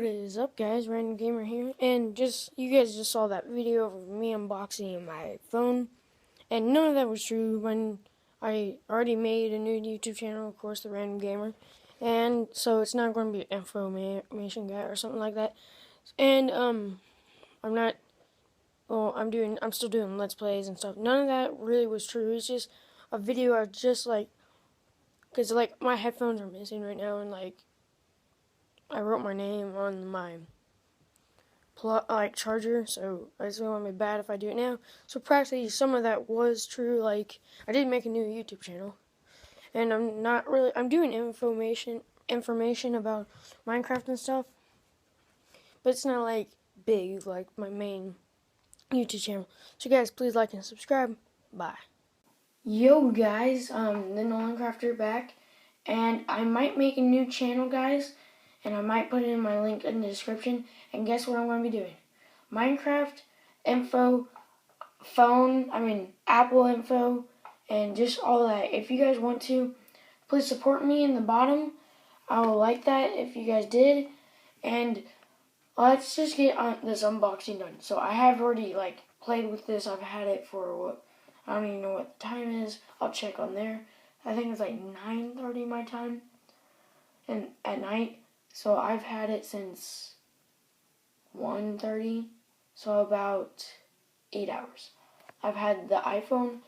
What is up, guys? Random Gamer here, and you guys just saw that video of me unboxing my phone, and none of that was true. When I already made a new YouTube channel, of course, the Random Gamer, and so it's not going to be an information guy or something like that. And I'm not. Well, I'm still doing Let's Plays and stuff. None of that really was true. It's just a video of just because my headphones are missing right now, and I wrote my name on my charger, so it's gonna be bad if I do it now. So practically some of that was true. Like, I did make a new YouTube channel, and I'm doing information about Minecraft and stuff, but it's not like big like my main YouTube channel. So guys, please like and subscribe. Bye. Yo guys, the Nolan Crafter back, and I might make a new channel, guys, and I might put it in my link in the description. And guess what I'm going to be doing? Minecraft info, Apple info, and just all that. If you guys want to, please support me in the bottom. I would like that if you guys did. And let's just get on this unboxing done. So I have already played with this. I've had it for I don't even know what the time is. I'll check on there. I think it's like 9:30 my time, and at night. So I've had it since 1:30, so about 8 hours. I've had the iPhone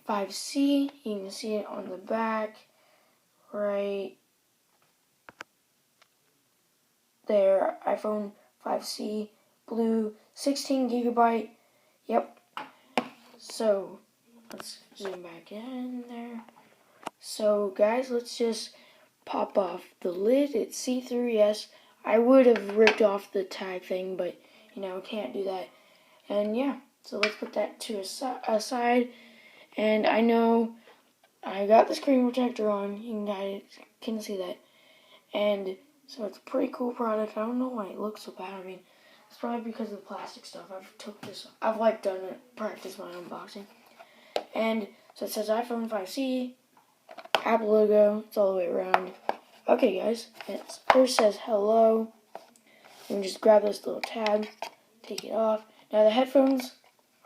5C. You can see it on the back right there. iPhone 5C, blue, 16 gigabyte. Yep. So let's zoom back in there. So guys, let's just pop off the lid. It's see-through, yes. I would have ripped off the tag thing, but can't do that. And yeah, so let's put that to aside. And I know I got the screen protector on. You guys can see that. And so it's a pretty cool product. I don't know why it looks so bad. I mean, it's probably because of the plastic stuff. I've done it, practiced my unboxing. And so it says iPhone 5C, Apple logo, it's all the way around. Okay guys, it first says hello. You can just grab this little tab, take it off. Now the headphones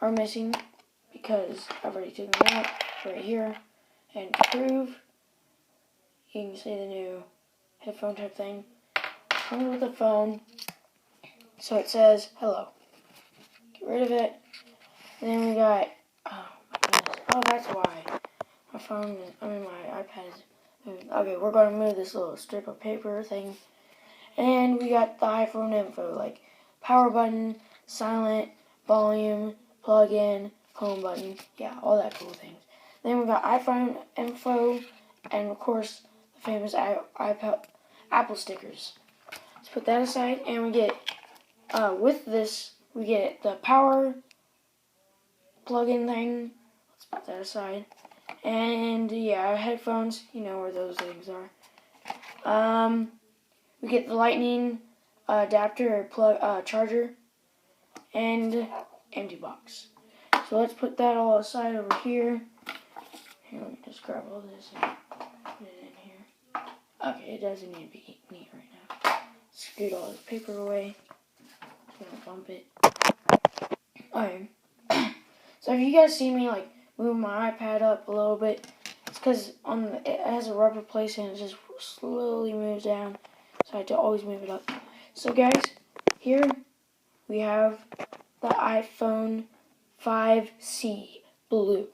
are missing because I've already taken them out right here. And to prove, you can see the new headphone type thing. Comes with the phone. So it says hello. Get rid of it. And then we got, oh my goodness, oh that's why. My iPad is moving. Okay, we're going to move this little strip of paper thing. And we got the iPhone info, like power button, silent, volume, plug-in, home button. Yeah, all that cool things. Then we got iPhone info, and of course, the famous Apple stickers. Let's put that aside, and we get, with this, we get the power plug-in thing. Let's put that aside. And yeah, headphones, you know where those things are. We get the lightning adapter or plug charger, and empty box. So let's put that all aside over here. Here, let me just grab all this and put it in here. Okay, it doesn't need to be neat right now. Scoot all this paper away. Just gonna bump it. Okay. So if you guys see me move my iPad up a little bit, it's because it has a rubber place and it just slowly moves down. So I have to always move it up. So guys, here we have the iPhone 5C blue.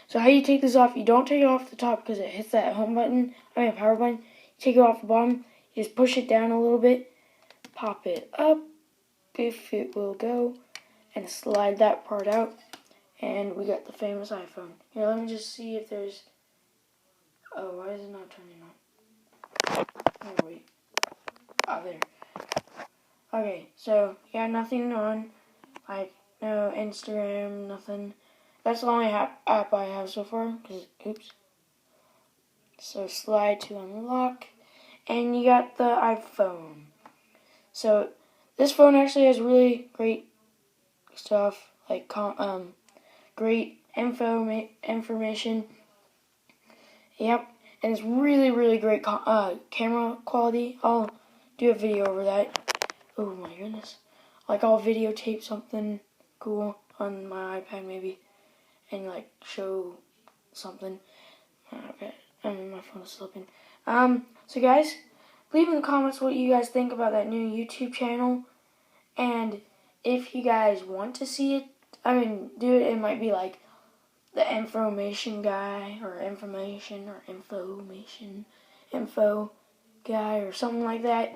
So how you take this off, you don't take it off the top because it hits that home button, power button. You take it off the bottom, you just push it down a little bit, pop it up, if it will go, and slide that part out. And we got the famous iPhone. Here, let me just see if there's... Oh, why is it not turning on? Oh, wait. Oh, there. Okay, so, yeah, nothing on. No Instagram, nothing. That's the only app I have so far. Oops. So, slide to unlock. And you got the iPhone. So, this phone actually has really great stuff. Great information. Yep, and it's really, really great camera quality. I'll do a video over that. Oh my goodness. Like I'll videotape something cool on my iPad maybe and like show something. Okay, my phone is slipping. So guys, leave in the comments what you guys think about that new YouTube channel. And if you guys want to see it, do it. It might be like the information guy or info guy or something like that.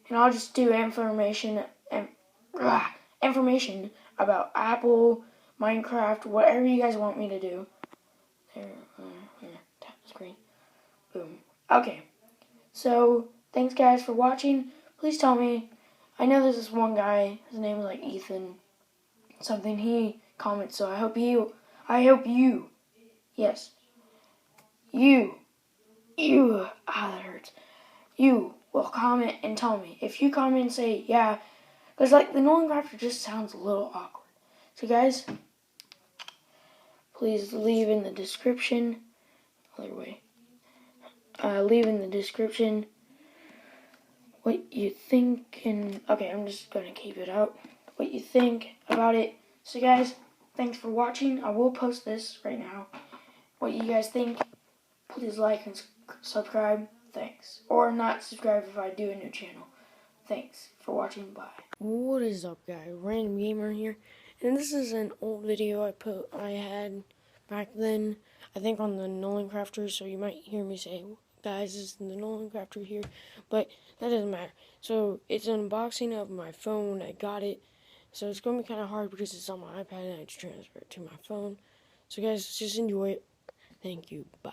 And I'll just do information about Apple, Minecraft, whatever you guys want me to do. There, tap the screen. Boom. Okay. So, thanks guys for watching. Please tell me. I know there's this one guy, his name is like Ethan something, he comments, so I hope you, yes, you, that hurts. You will comment and tell me. If you comment and say, yeah, because like the Nolan Crafter just sounds a little awkward. So guys, please leave in the description, other way, leave in the description what you think, and okay, I'm just gonna keep it out, what you think about it. So guys, thanks for watching. I will post this right now. What you guys think, please like and subscribe. Thanks. Or not subscribe if I do a new channel. Thanks for watching. Bye. What is up, guys? Random Gamer here. And this is an old video I had back then, I think on the Nolan Crafter, so you might hear me say, guys, this is the Nolan Crafter here, but that doesn't matter. So it's an unboxing of my phone. I got it. So it's going to be kind of hard because it's on my iPad and I had to transfer it to my phone. So guys, just enjoy it. Thank you. Bye.